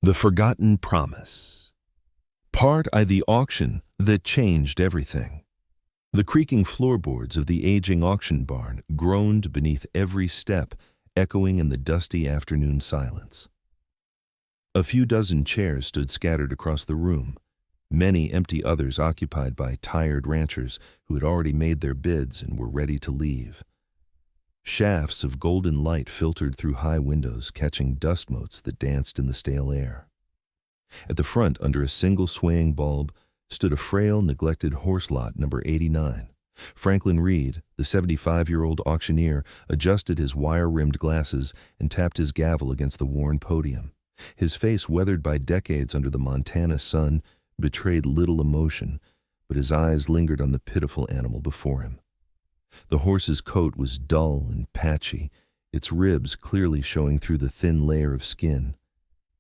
The Forgotten Promise. Part I the auction that changed everything. The creaking floorboards of the aging auction barn groaned beneath every step, echoing in the dusty afternoon silence. A few dozen chairs stood scattered across the room, many empty others occupied by tired ranchers who had already made their bids and were ready to leave. Shafts of golden light filtered through high windows, catching dust motes that danced in the stale air. At the front, under a single swaying bulb, stood a frail, neglected horse lot number 89. Franklin Reed, the 75-year-old auctioneer, adjusted his wire-rimmed glasses and tapped his gavel against the worn podium. His face, weathered by decades under the Montana sun, betrayed little emotion, but his eyes lingered on the pitiful animal before him. The horse's coat was dull and patchy, its ribs clearly showing through the thin layer of skin.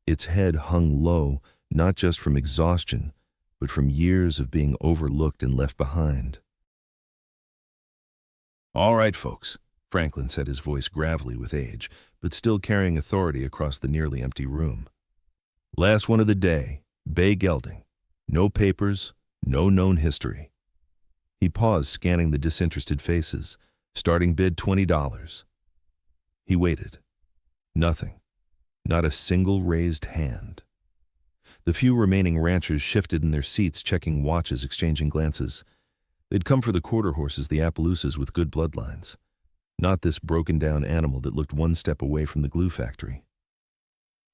Its head hung low, not just from exhaustion, but from years of being overlooked and left behind. "All right, folks," Franklin said, his voice gravelly with age, but still carrying authority across the nearly empty room. "Last one of the day, bay gelding. No papers, no known history." He paused, scanning the disinterested faces. Starting bid $20. He waited. Nothing. Not a single raised hand. The few remaining ranchers shifted in their seats, checking watches, exchanging glances. They'd come for the quarter horses, the Appaloosas with good bloodlines. Not this broken-down animal that looked one step away from the glue factory.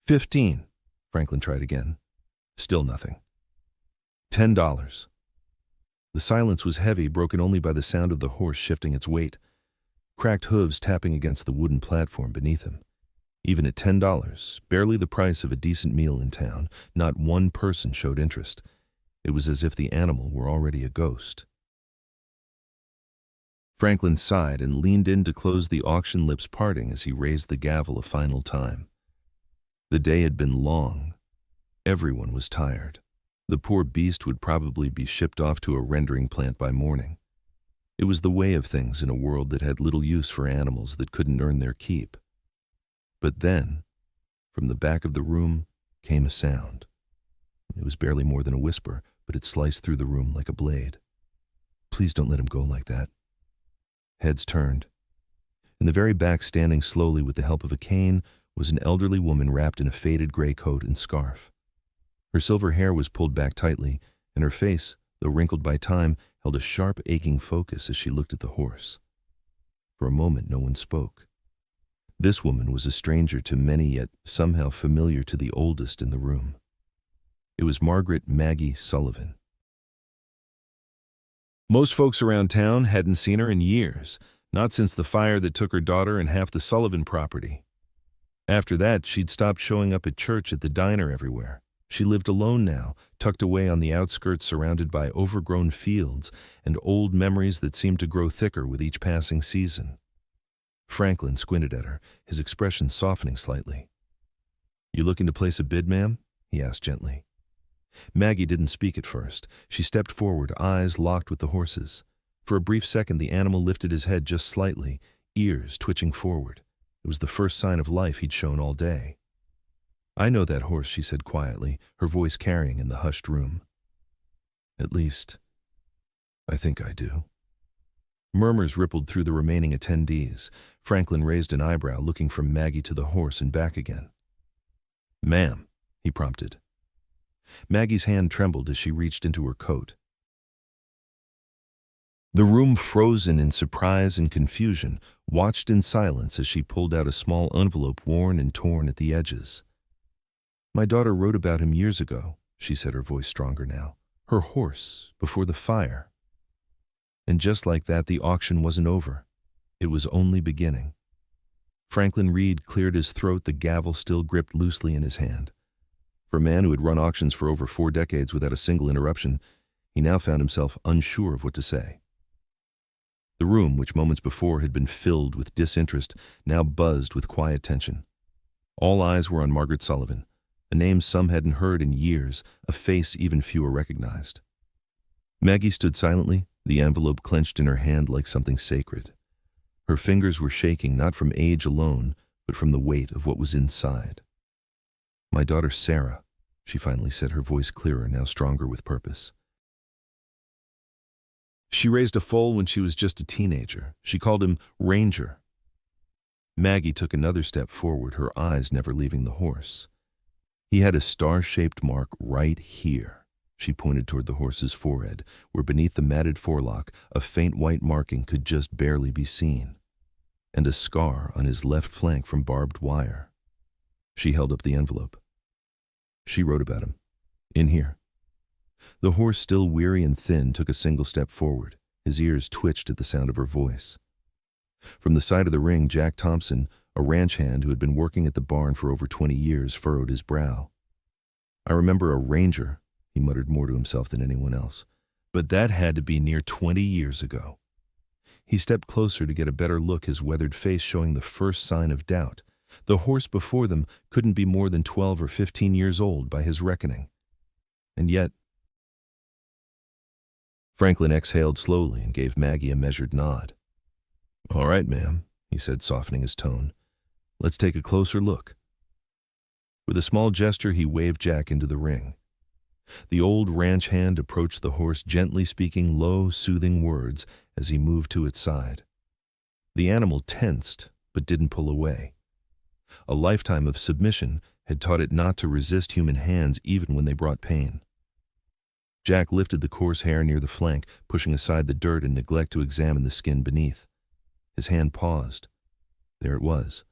15. Franklin tried again. Still nothing. $10. The silence was heavy, broken only by the sound of the horse shifting its weight, cracked hooves tapping against the wooden platform beneath him. Even at $10, barely the price of a decent meal in town, not one person showed interest. It was as if the animal were already a ghost. Franklin sighed and leaned in to close the auction lips parting as he raised the gavel a final time. The day had been long. Everyone was tired. The poor beast would probably be shipped off to a rendering plant by morning. It was the way of things in a world that had little use for animals that couldn't earn their keep. But then, from the back of the room, came a sound. It was barely more than a whisper, but it sliced through the room like a blade. "Please don't let him go like that." Heads turned. In the very back, standing slowly with the help of a cane, was an elderly woman wrapped in a faded gray coat and scarf. Her silver hair was pulled back tightly, and her face, though wrinkled by time, held a sharp, aching focus as she looked at the horse. For a moment, no one spoke. This woman was a stranger to many, yet somehow familiar to the oldest in the room. It was Maggie Sullivan. Most folks around town hadn't seen her in years, not since the fire that took her daughter and half the Sullivan property. After that, she'd stopped showing up at church, at the diner, everywhere. She lived alone now, tucked away on the outskirts, surrounded by overgrown fields and old memories that seemed to grow thicker with each passing season. Franklin squinted at her, his expression softening slightly. "You looking to place a bid, ma'am?" he asked gently. Maggie didn't speak at first. She stepped forward, eyes locked with the horse's. For a brief second, the animal lifted his head just slightly, ears twitching forward. It was the first sign of life he'd shown all day. "I know that horse," she said quietly, her voice carrying in the hushed room. "At least, I think I do." Murmurs rippled through the remaining attendees. Franklin raised an eyebrow, looking from Maggie to the horse and back again. "Ma'am," he prompted. Maggie's hand trembled as she reached into her coat. The room, frozen in surprise and confusion, watched in silence as she pulled out a small envelope worn and torn at the edges. "My daughter wrote about him years ago," she said, her voice stronger now. "Her horse, before the fire." And just like that, the auction wasn't over. It was only beginning. Franklin Reed cleared his throat, the gavel still gripped loosely in his hand. For a man who had run auctions for over 4 decades without a single interruption, he now found himself unsure of what to say. The room, which moments before had been filled with disinterest, now buzzed with quiet tension. All eyes were on Margaret Sullivan, a name some hadn't heard in years, a face even fewer recognized. Maggie stood silently, the envelope clenched in her hand like something sacred. Her fingers were shaking, not from age alone, but from the weight of what was inside. My daughter Sarah, she finally said, her voice clearer, now stronger with purpose. She raised a foal when she was just a teenager. She called him Ranger. Maggie took another step forward, her eyes never leaving the horse. He had a star-shaped mark right here. She pointed toward the horse's forehead, where beneath the matted forelock a faint white marking could just barely be seen, and a scar on his left flank from barbed wire. She held up the envelope. She wrote about him. In here. The horse, still weary and thin, took a single step forward. His ears twitched at the sound of her voice. From the side of the ring, Jack Thompson, a ranch hand who had been working at the barn for over 20 years, furrowed his brow. I remember a Ranger, he muttered more to himself than anyone else, but that had to be near 20 years ago. He stepped closer to get a better look, his weathered face showing the first sign of doubt. The horse before them couldn't be more than 12 or 15 years old by his reckoning. And yet... Franklin exhaled slowly and gave Maggie a measured nod. "All right, ma'am," he said, softening his tone. "Let's take a closer look." With a small gesture, he waved Jack into the ring. The old ranch hand approached the horse, gently speaking low, soothing words as he moved to its side. The animal tensed, but didn't pull away. A lifetime of submission had taught it not to resist human hands even when they brought pain. Jack lifted the coarse hair near the flank, pushing aside the dirt and neglect to examine the skin beneath. His hand paused. There it was,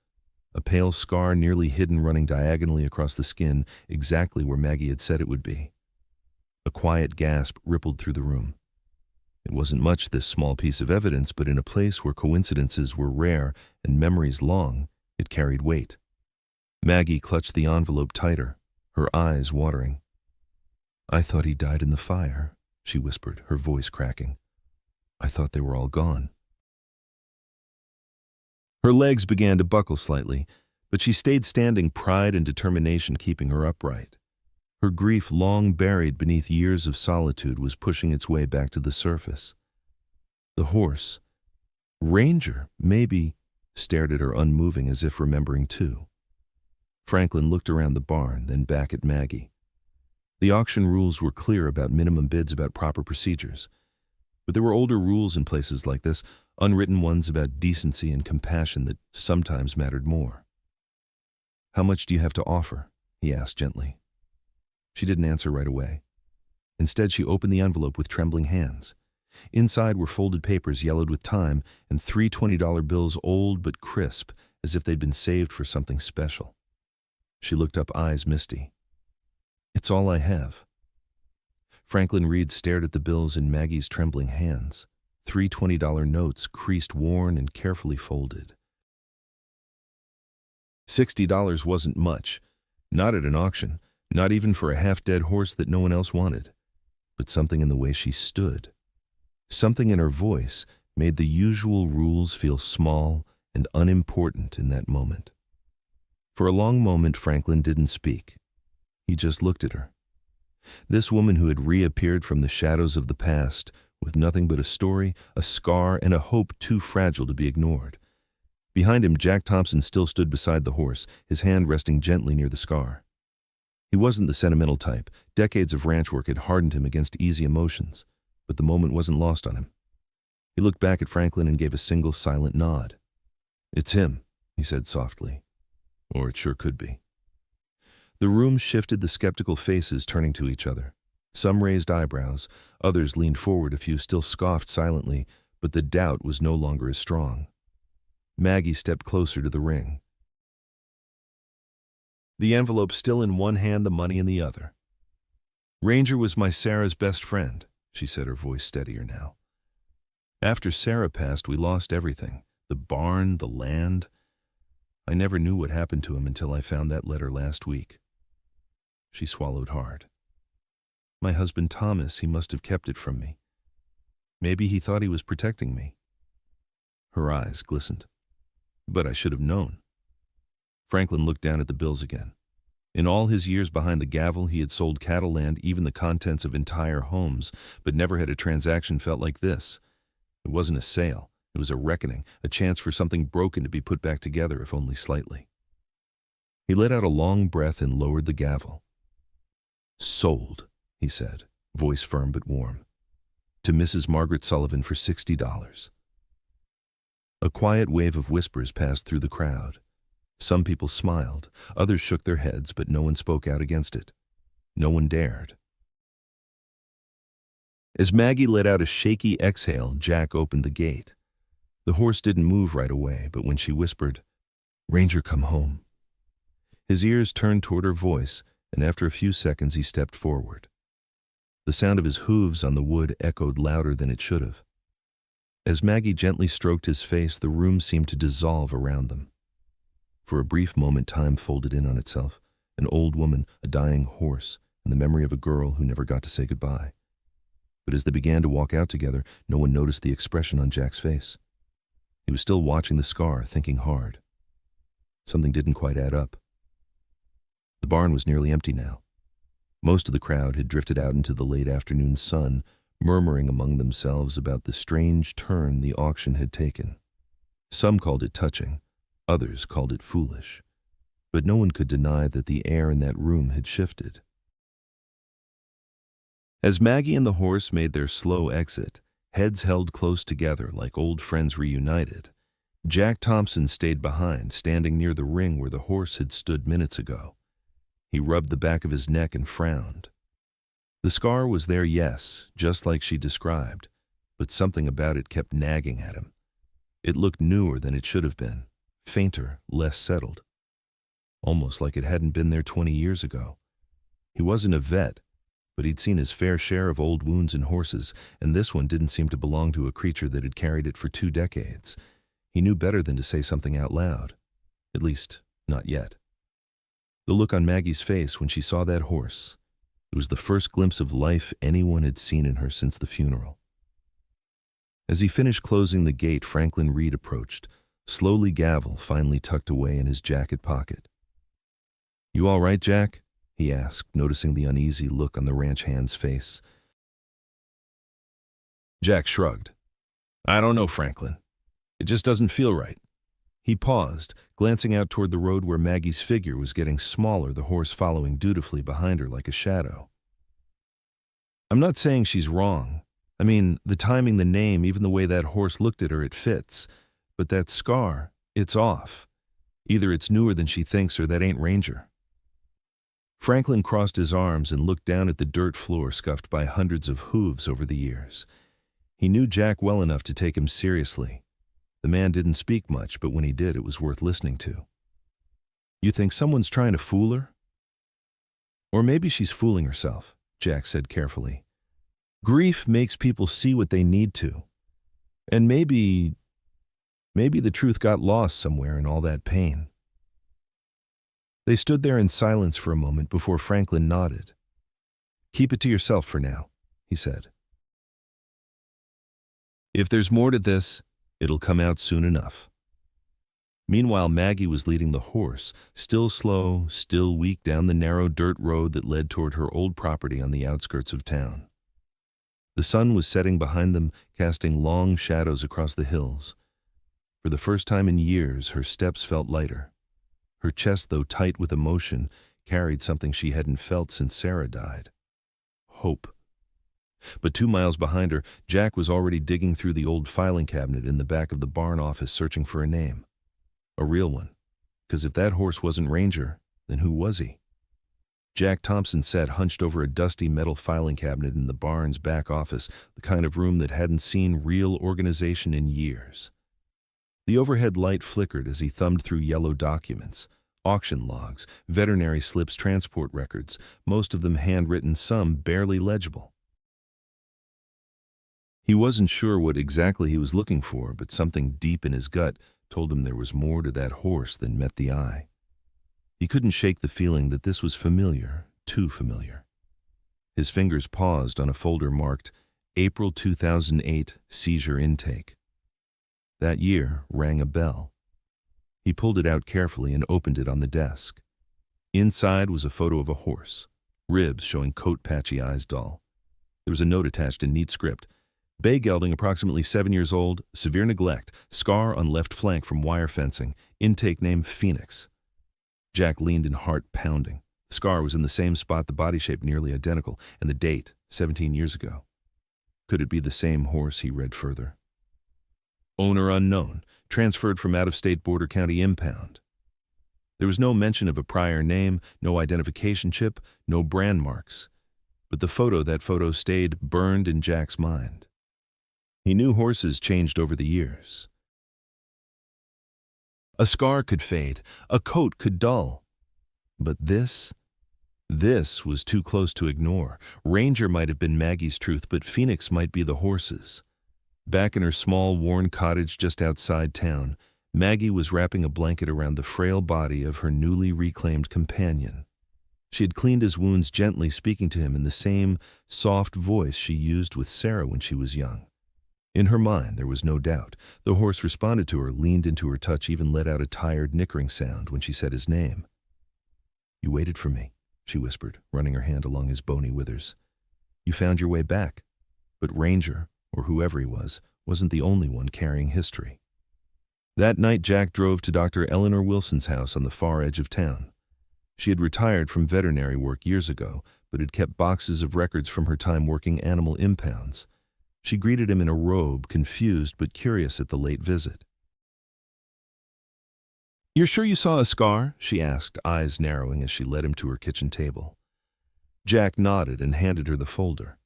a pale scar nearly hidden, running diagonally across the skin, exactly where Maggie had said it would be. A quiet gasp rippled through the room. It wasn't much, this small piece of evidence, but in a place where coincidences were rare and memories long, it carried weight. Maggie clutched the envelope tighter, her eyes watering. "I thought he died in the fire," she whispered, her voice cracking. "I thought they were all gone." Her legs began to buckle slightly, but she stayed standing, pride and determination keeping her upright. Her grief, long buried beneath years of solitude, was pushing its way back to the surface. The horse, Ranger, maybe, stared at her unmoving, as if remembering too. Franklin looked around the barn, then back at Maggie. The auction rules were clear about minimum bids, about proper procedures. But there were older rules in places like this, unwritten ones about decency and compassion that sometimes mattered more. "How much do you have to offer?" he asked gently. She didn't answer right away. Instead, she opened the envelope with trembling hands. Inside were folded papers yellowed with time and 3 $20 bills, old but crisp, as if they'd been saved for something special. She looked up, eyes misty. "It's all I have." Franklin Reed stared at the bills in Maggie's trembling hands. 3 $20 notes, creased, worn, and carefully folded. $60 wasn't much, not at an auction, not even for a half-dead horse that no one else wanted. But something in the way she stood, something in her voice, made the usual rules feel small and unimportant in that moment. For a long moment, Franklin didn't speak. He just looked at her. This woman who had reappeared from the shadows of the past, with nothing but a story, a scar, and a hope too fragile to be ignored. Behind him, Jack Thompson still stood beside the horse, his hand resting gently near the scar. He wasn't the sentimental type. Decades of ranch work had hardened him against easy emotions, but the moment wasn't lost on him. He looked back at Franklin and gave a single silent nod. "It's him," he said softly. "Or it sure could be." The room shifted, the skeptical faces turning to each other. Some raised eyebrows, others leaned forward, a few still scoffed silently, but the doubt was no longer as strong. Maggie stepped closer to the ring. The envelope still in one hand, the money in the other. "Ranger was my Sarah's best friend," she said, her voice steadier now. "After Sarah passed, we lost everything. The barn, the land. I never knew what happened to him until I found that letter last week." She swallowed hard. "My husband Thomas, he must have kept it from me. Maybe he thought he was protecting me." Her eyes glistened. "But I should have known." Franklin looked down at the bills again. In all his years behind the gavel, he had sold cattle, land, even the contents of entire homes, but never had a transaction felt like this. It wasn't a sale. It was a reckoning, a chance for something broken to be put back together, if only slightly. He let out a long breath and lowered the gavel. "Sold," he said, voice firm but warm. "To Mrs. Margaret Sullivan for $60. A quiet wave of whispers passed through the crowd. Some people smiled, others shook their heads, but no one spoke out against it. No one dared. As Maggie let out a shaky exhale, Jack opened the gate. The horse didn't move right away, but when she whispered, "Ranger, come home," his ears turned toward her voice, and after a few seconds he stepped forward. The sound of his hooves on the wood echoed louder than it should have. As Maggie gently stroked his face, the room seemed to dissolve around them. For a brief moment, time folded in on itself, an old woman, a dying horse, and the memory of a girl who never got to say goodbye. But as they began to walk out together, no one noticed the expression on Jack's face. He was still watching the scar, thinking hard. Something didn't quite add up. The barn was nearly empty now. Most of the crowd had drifted out into the late afternoon sun, murmuring among themselves about the strange turn the auction had taken. Some called it touching, others called it foolish, but no one could deny that the air in that room had shifted. As Maggie and the horse made their slow exit, heads held close together like old friends reunited, Jack Thompson stayed behind, standing near the ring where the horse had stood minutes ago. He rubbed the back of his neck and frowned. The scar was there, yes, just like she described, but something about it kept nagging at him. It looked newer than it should have been, fainter, less settled. Almost like it hadn't been there 20 years ago. He wasn't a vet, but he'd seen his fair share of old wounds in horses, and this one didn't seem to belong to a creature that had carried it for 2 decades. He knew better than to say something out loud. At least, not yet. The look on Maggie's face when she saw that horse, it was the first glimpse of life anyone had seen in her since the funeral. As he finished closing the gate, Franklin Reed approached, slowly, gavel finally tucked away in his jacket pocket. "You all right, Jack?" he asked, noticing the uneasy look on the ranch hand's face. Jack shrugged. "I don't know, Franklin. It just doesn't feel right." He paused, glancing out toward the road where Maggie's figure was getting smaller, the horse following dutifully behind her like a shadow. "I'm not saying she's wrong. I mean, the timing, the name, even the way that horse looked at her, it fits. But that scar, it's off. Either it's newer than she thinks or that ain't Ranger." Franklin crossed his arms and looked down at the dirt floor scuffed by hundreds of hooves over the years. He knew Jack well enough to take him seriously. The man didn't speak much, but when he did, it was worth listening to. "You think someone's trying to fool her?" "Or maybe she's fooling herself," Jack said carefully. "Grief makes people see what they need to. And maybe the truth got lost somewhere in all that pain." They stood there in silence for a moment before Franklin nodded. "Keep it to yourself for now," he said. "If there's more to this, it'll come out soon enough." Meanwhile, Maggie was leading the horse, still slow, still weak, down the narrow dirt road that led toward her old property on the outskirts of town. The sun was setting behind them, casting long shadows across the hills. For the first time in years, her steps felt lighter. Her chest, though tight with emotion, carried something she hadn't felt since Sarah died. Hope. But 2 miles behind her, Jack was already digging through the old filing cabinet in the back of the barn office, searching for a name. A real one. Because if that horse wasn't Ranger, then who was he? Jack Thompson sat hunched over a dusty metal filing cabinet in the barn's back office, the kind of room that hadn't seen real organization in years. The overhead light flickered as he thumbed through yellow documents, auction logs, veterinary slips, transport records, most of them handwritten, some barely legible. He wasn't sure what exactly he was looking for, but something deep in his gut told him there was more to that horse than met the eye. He couldn't shake the feeling that this was familiar, too familiar. His fingers paused on a folder marked April 2008 Seizure Intake. That year rang a bell. He pulled it out carefully and opened it on the desk. Inside was a photo of a horse, ribs showing coat, patchy eyes dull. There was a note attached in neat script. Bay gelding, approximately 7 years old, severe neglect, scar on left flank from wire fencing, intake name Phoenix. Jack leaned in, heart pounding. The scar was in the same spot, the body shape nearly identical, and the date, 17 years ago. Could it be the same horse? He read further. Owner unknown, transferred from out-of-state border county impound. There was no mention of a prior name, no identification chip, no brand marks. But that photo stayed burned in Jack's mind. He knew horses changed over the years. A scar could fade, a coat could dull. But this was too close to ignore. Ranger might have been Maggie's truth, but Phoenix might be the horse's. Back in her small, worn cottage just outside town, Maggie was wrapping a blanket around the frail body of her newly reclaimed companion. She had cleaned his wounds gently, speaking to him in the same soft voice she used with Sarah when she was young. In her mind, there was no doubt. The horse responded to her, leaned into her touch, even let out a tired, nickering sound when she said his name. "You waited for me," she whispered, running her hand along his bony withers. "You found your way back." But Ranger, or whoever he was, wasn't the only one carrying history. That night, Jack drove to Dr. Eleanor Wilson's house on the far edge of town. She had retired from veterinary work years ago, but had kept boxes of records from her time working animal impounds. She greeted him in a robe, confused but curious at the late visit. "You're sure you saw a scar?" she asked, eyes narrowing as she led him to her kitchen table. Jack nodded and handed her the folder.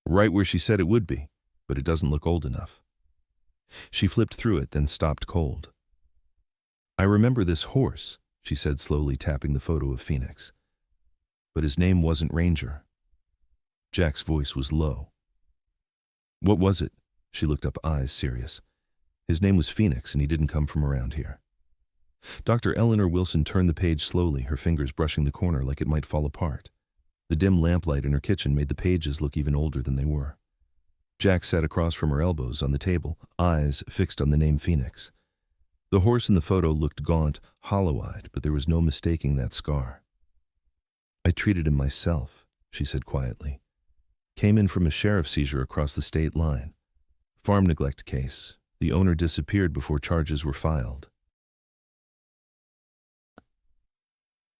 "Right where she said it would be, but it doesn't look old enough." She flipped through it, then stopped cold. "I remember this horse," she said slowly, tapping the photo of Phoenix. "But his name wasn't Ranger." Jack's voice was low. "What was it?" She looked up, eyes serious. "His name was Phoenix, and he didn't come from around here." Dr. Eleanor Wilson turned the page slowly, her fingers brushing the corner like it might fall apart. The dim lamplight in her kitchen made the pages look even older than they were. Jack sat across from her elbows on the table, eyes fixed on the name Phoenix. The horse in the photo looked gaunt, hollow-eyed, but there was no mistaking that scar. "I treated him myself," she said quietly. "Came in from a sheriff's seizure across the state line. Farm neglect case. The owner disappeared before charges were filed."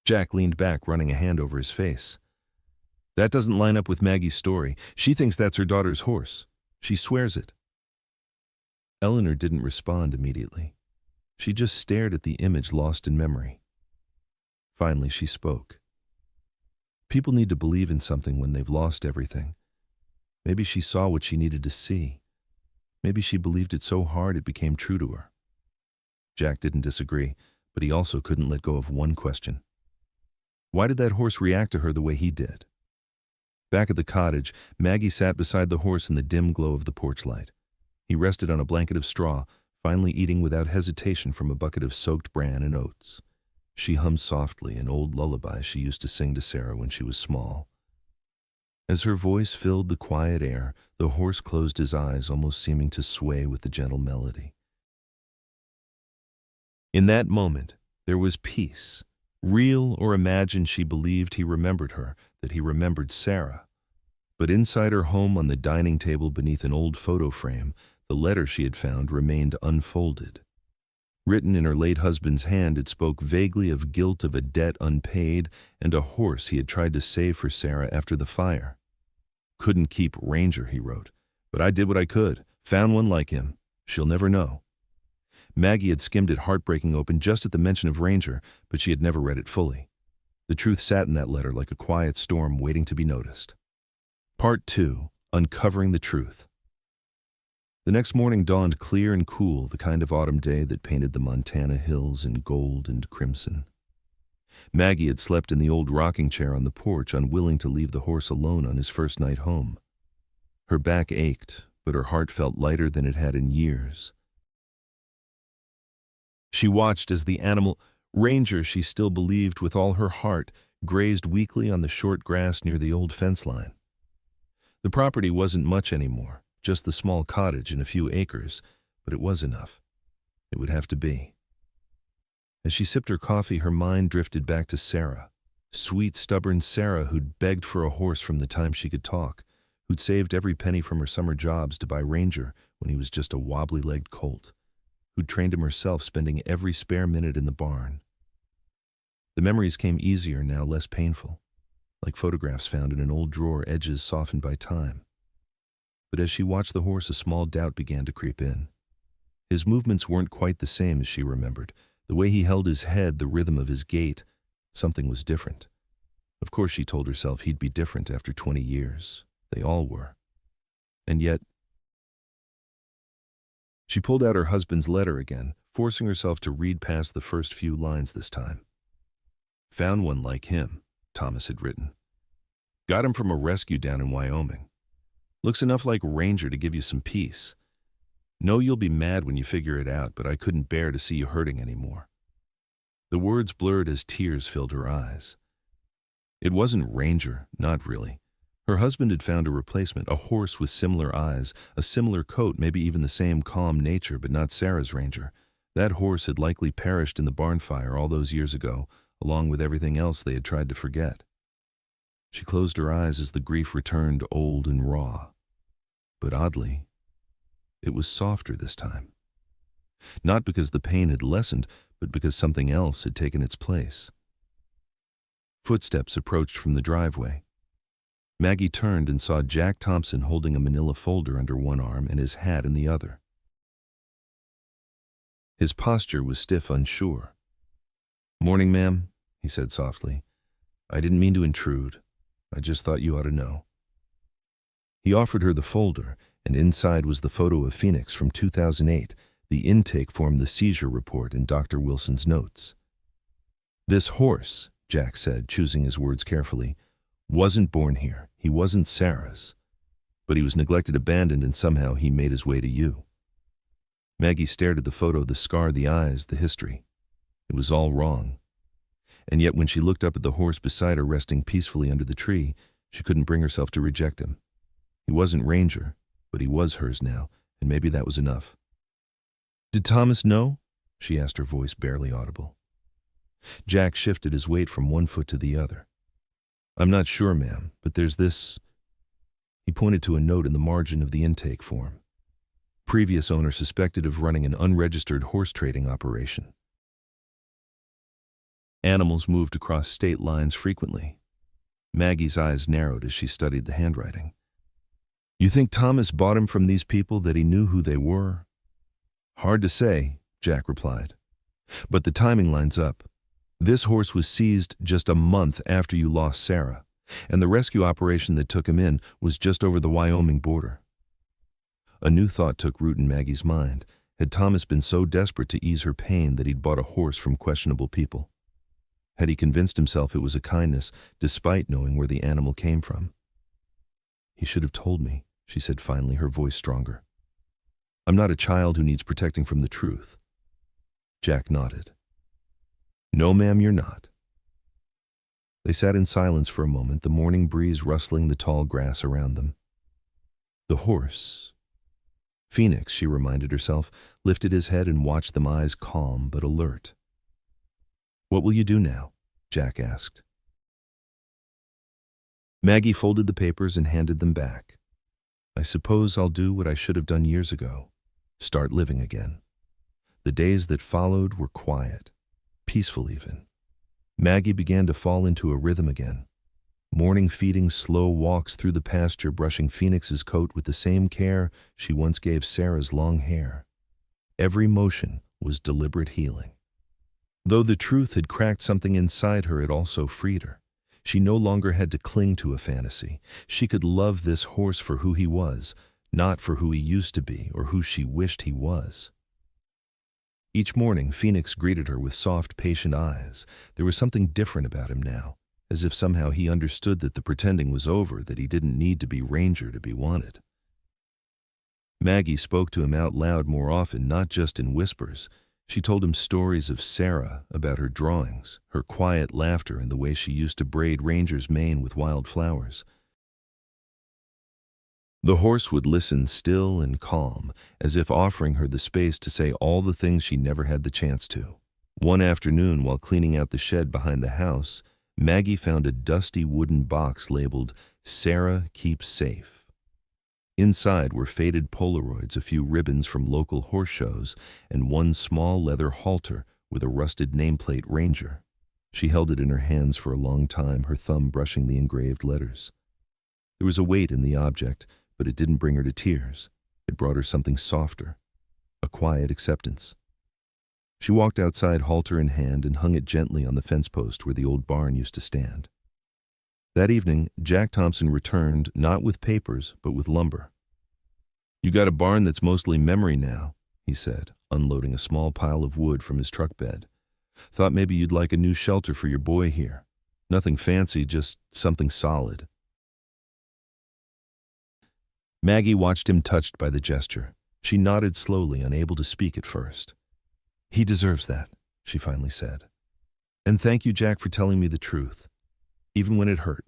Jack leaned back, running a hand over his face. "That doesn't line up with Maggie's story. She thinks that's her daughter's horse. She swears it." Eleanor didn't respond immediately. She just stared at the image, lost in memory. Finally, she spoke. "People need to believe in something when they've lost everything. Maybe she saw what she needed to see. Maybe she believed it so hard it became true to her." Jack didn't disagree, but he also couldn't let go of one question. Why did that horse react to her the way he did? Back at the cottage, Maggie sat beside the horse in the dim glow of the porch light. He rested on a blanket of straw, finally eating without hesitation from a bucket of soaked bran and oats. She hummed softly an old lullaby she used to sing to Sarah when she was small. As her voice filled the quiet air, the horse closed his eyes, almost seeming to sway with the gentle melody. In that moment, there was peace. Real or imagined, she believed he remembered her, that he remembered Sarah. But inside her home, on the dining table beneath an old photo frame, the letter she had found remained unfolded. Written in her late husband's hand, it spoke vaguely of guilt of a debt unpaid and a horse he had tried to save for Sarah after the fire. "Couldn't keep Ranger," he wrote, "but I did what I could. Found one like him. She'll never know." Maggie had skimmed it, heartbreaking open just at the mention of Ranger, but she had never read it fully. The truth sat in that letter like a quiet storm waiting to be noticed. Part 2. Uncovering the Truth. The next morning dawned clear and cool, the kind of autumn day that painted the Montana hills in gold and crimson. Maggie had slept in the old rocking chair on the porch, unwilling to leave the horse alone on his first night home. Her back ached, but her heart felt lighter than it had in years. She watched as the animal, Ranger she still believed with all her heart, grazed weakly on the short grass near the old fence line. The property wasn't much anymore, just the small cottage and a few acres, but it was enough. It would have to be. As she sipped her coffee, her mind drifted back to Sarah. Sweet, stubborn Sarah who'd begged for a horse from the time she could talk, who'd saved every penny from her summer jobs to buy Ranger when he was just a wobbly-legged colt, who'd trained him herself, spending every spare minute in the barn. The memories came easier now, less painful, like photographs found in an old drawer, edges softened by time. But as she watched the horse, a small doubt began to creep in. His movements weren't quite the same as she remembered. The way he held his head, the rhythm of his gait, something was different. Of course, she told herself he'd be different after 20 years. They all were. And yet, she pulled out her husband's letter again, forcing herself to read past the first few lines this time. Found one like him, Thomas had written. Got him from a rescue down in Wyoming. Looks enough like Ranger to give you some peace. Know you'll be mad when you figure it out, but I couldn't bear to see you hurting anymore. The words blurred as tears filled her eyes. It wasn't Ranger, not really. Her husband had found a replacement, a horse with similar eyes, a similar coat, maybe even the same calm nature, but not Sarah's Ranger. That horse had likely perished in the barn fire all those years ago, along with everything else they had tried to forget. She closed her eyes as the grief returned, old and raw. But oddly, it was softer this time. Not because the pain had lessened, but because something else had taken its place. Footsteps approached from the driveway. Maggie turned and saw Jack Thompson holding a manila folder under one arm and his hat in the other. His posture was stiff, unsure. "Morning, ma'am," he said softly. "I didn't mean to intrude. I just thought you ought to know." He offered her the folder, and inside was the photo of Phoenix from 2008, the intake form, the seizure report, and Dr. Wilson's notes. "This horse," Jack said, choosing his words carefully, "wasn't born here. He wasn't Sarah's. But he was neglected, abandoned, and somehow he made his way to you." Maggie stared at the photo, the scar, the eyes, the history. It was all wrong. And yet when she looked up at the horse beside her, resting peacefully under the tree, she couldn't bring herself to reject him. He wasn't Ranger, but he was hers now, and maybe that was enough. "Did Thomas know?" she asked, her voice barely audible. Jack shifted his weight from one foot to the other. "I'm not sure, ma'am, but there's this." He pointed to a note in the margin of the intake form. Previous owner suspected of running an unregistered horse trading operation. Animals moved across state lines frequently. Maggie's eyes narrowed as she studied the handwriting. "You think Thomas bought him from these people, that he knew who they were?" "Hard to say," Jack replied. "But the timing lines up. This horse was seized just a month after you lost Sarah, and the rescue operation that took him in was just over the Wyoming border." A new thought took root in Maggie's mind. Had Thomas been so desperate to ease her pain that he'd bought a horse from questionable people? Had he convinced himself it was a kindness, despite knowing where the animal came from? "He should have told me," she said finally, her voice stronger. "I'm not a child who needs protecting from the truth." Jack nodded. "No, ma'am, you're not." They sat in silence for a moment, the morning breeze rustling the tall grass around them. The horse, Phoenix, she reminded herself, lifted his head and watched them, eyes calm but alert. "What will you do now?" Jack asked. Maggie folded the papers and handed them back. "I suppose I'll do what I should have done years ago. Start living again." The days that followed were quiet, peaceful even. Maggie began to fall into a rhythm again. Morning feeding, slow walks through the pasture, brushing Phoenix's coat with the same care she once gave Sarah's long hair. Every motion was deliberate healing. Though the truth had cracked something inside her, it also freed her. She no longer had to cling to a fantasy. She could love this horse for who he was, not for who he used to be or who she wished he was. Each morning, Phoenix greeted her with soft, patient eyes. There was something different about him now, as if somehow he understood that the pretending was over, that he didn't need to be Ranger to be wanted. Maggie spoke to him out loud more often, not just in whispers. She told him stories of Sarah, about her drawings, her quiet laughter, and the way she used to braid Ranger's mane with wild flowers. The horse would listen, still and calm, as if offering her the space to say all the things she never had the chance to. One afternoon, while cleaning out the shed behind the house, Maggie found a dusty wooden box labeled "Sarah Keeps Safe." Inside were faded Polaroids, a few ribbons from local horse shows, and one small leather halter with a rusted nameplate Ranger. She held it in her hands for a long time, her thumb brushing the engraved letters. There was a weight in the object, but it didn't bring her to tears. It brought her something softer, a quiet acceptance. She walked outside, halter in hand, and hung it gently on the fence post where the old barn used to stand. That evening, Jack Thompson returned, not with papers, but with lumber. "You got a barn that's mostly memory now," he said, unloading a small pile of wood from his truck bed. "Thought maybe you'd like a new shelter for your boy here. Nothing fancy, just something solid." Maggie watched him, touched by the gesture. She nodded slowly, unable to speak at first. "He deserves that," she finally said. "And thank you, Jack, for telling me the truth, even when it hurt."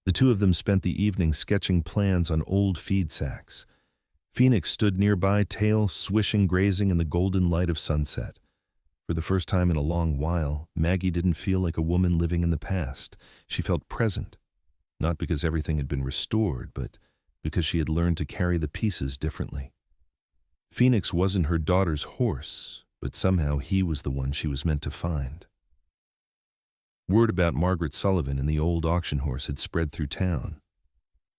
The two of them spent the evening sketching plans on old feed sacks. Phoenix stood nearby, tail swishing, grazing in the golden light of sunset. For the first time in a long while, Maggie didn't feel like a woman living in the past. She felt present, not because everything had been restored, but because she had learned to carry the pieces differently. Phoenix wasn't her daughter's horse, but somehow he was the one she was meant to find. Word about Maggie Sullivan and the old auction horse had spread through town.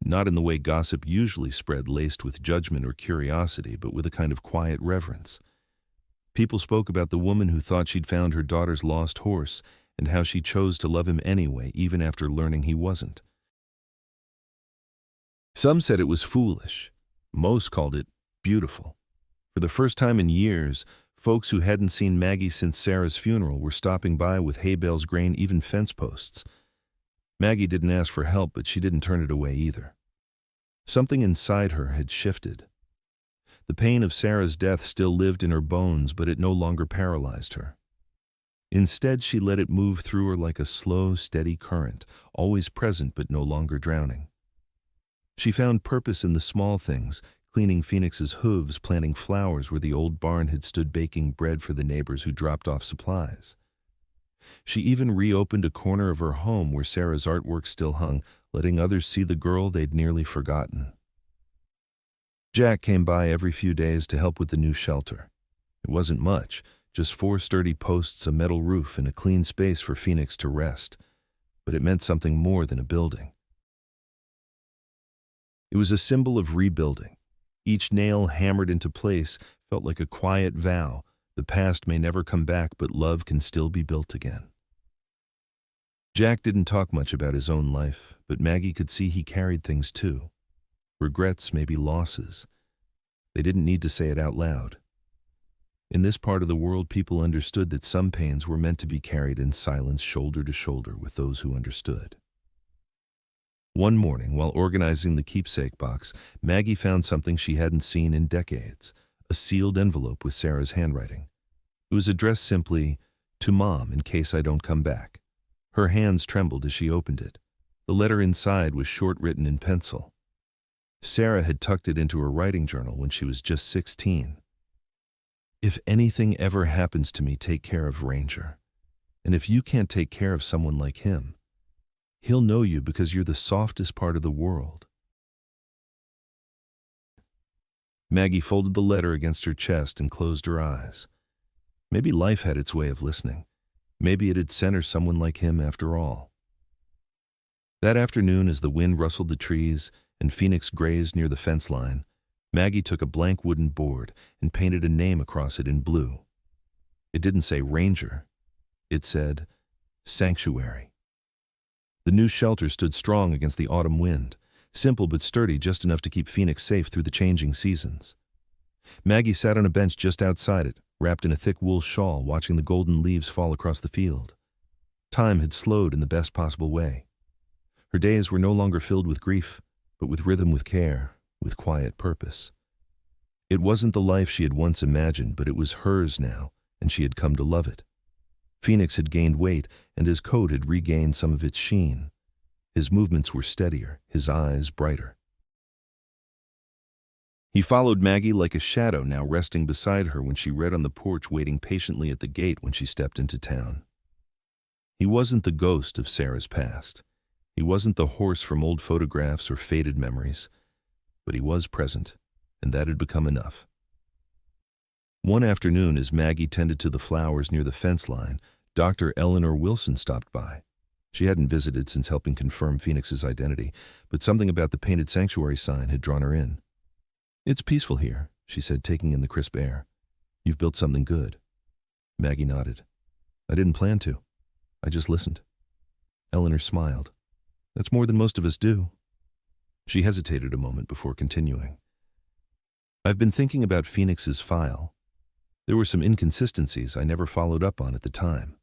Not in the way gossip usually spread, laced with judgment or curiosity, but with a kind of quiet reverence. People spoke about the woman who thought she'd found her daughter's lost horse and how she chose to love him anyway, even after learning he wasn't. Some said it was foolish. Most called it beautiful. For the first time in years, folks who hadn't seen Maggie since Sarah's funeral were stopping by with hay bales, grain, even fence posts. Maggie didn't ask for help, but she didn't turn it away either. Something inside her had shifted. The pain of Sarah's death still lived in her bones, but it no longer paralyzed her. Instead, she let it move through her like a slow, steady current, always present but no longer drowning. She found purpose in the small things, cleaning Phoenix's hooves, planting flowers where the old barn had stood, baking bread for the neighbors who dropped off supplies. She even reopened a corner of her home where Sarah's artwork still hung, letting others see the girl they'd nearly forgotten. Jack came by every few days to help with the new shelter. It wasn't much, just 4 sturdy posts, a metal roof, and a clean space for Phoenix to rest. But it meant something more than a building. It was a symbol of rebuilding. Each nail hammered into place felt like a quiet vow. The past may never come back, but love can still be built again. Jack didn't talk much about his own life, but Maggie could see he carried things too. Regrets, maybe losses. They didn't need to say it out loud. In this part of the world, people understood that some pains were meant to be carried in silence, shoulder to shoulder with those who understood. One morning, while organizing the keepsake box, Maggie found something she hadn't seen in decades, a sealed envelope with Sarah's handwriting. It was addressed simply, "To Mom, in case I don't come back." Her hands trembled as she opened it. The letter inside was short, written in pencil. Sarah had tucked it into her writing journal when she was just 16. "If anything ever happens to me, take care of Ranger. And if you can't take care of someone like him, he'll know you because you're the softest part of the world." Maggie folded the letter against her chest and closed her eyes. Maybe life had its way of listening. Maybe it had sent her someone like him after all. That afternoon, as the wind rustled the trees and Phoenix grazed near the fence line, Maggie took a blank wooden board and painted a name across it in blue. It didn't say Ranger. It said Sanctuary. The new shelter stood strong against the autumn wind, simple but sturdy, just enough to keep Phoenix safe through the changing seasons. Maggie sat on a bench just outside it, wrapped in a thick wool shawl, watching the golden leaves fall across the field. Time had slowed in the best possible way. Her days were no longer filled with grief, but with rhythm, with care, with quiet purpose. It wasn't the life she had once imagined, but it was hers now, and she had come to love it. Phoenix had gained weight, and his coat had regained some of its sheen. His movements were steadier, his eyes brighter. He followed Maggie like a shadow, now resting beside her when she read on the porch, waiting patiently at the gate when she stepped into town. He wasn't the ghost of Sarah's past. He wasn't the horse from old photographs or faded memories, but he was present, and that had become enough. One afternoon, as Maggie tended to the flowers near the fence line, Dr. Eleanor Wilson stopped by. She hadn't visited since helping confirm Phoenix's identity, but something about the painted sanctuary sign had drawn her in. "It's peaceful here," she said, taking in the crisp air. "You've built something good." Maggie nodded. "I didn't plan to. I just listened." Eleanor smiled. "That's more than most of us do." She hesitated a moment before continuing. "I've been thinking about Phoenix's file. There were some inconsistencies I never followed up on at the time.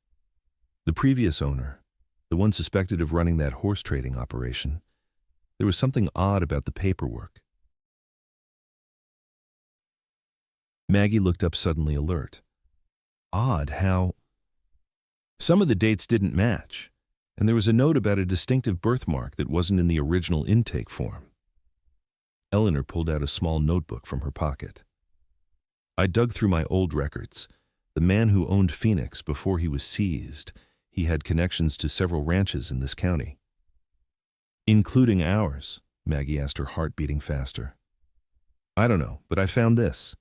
The previous owner, the one suspected of running that horse trading operation, there was something odd about the paperwork." Maggie looked up, suddenly alert. "Odd how?" "Some of the dates didn't match, and there was a note about a distinctive birthmark that wasn't in the original intake form." Eleanor pulled out a small notebook from her pocket. "I dug through my old records. The man who owned Phoenix before he was seized, he had connections to several ranches in this county." "Including ours?" Maggie asked, her heart beating faster. "I don't know, but I found this."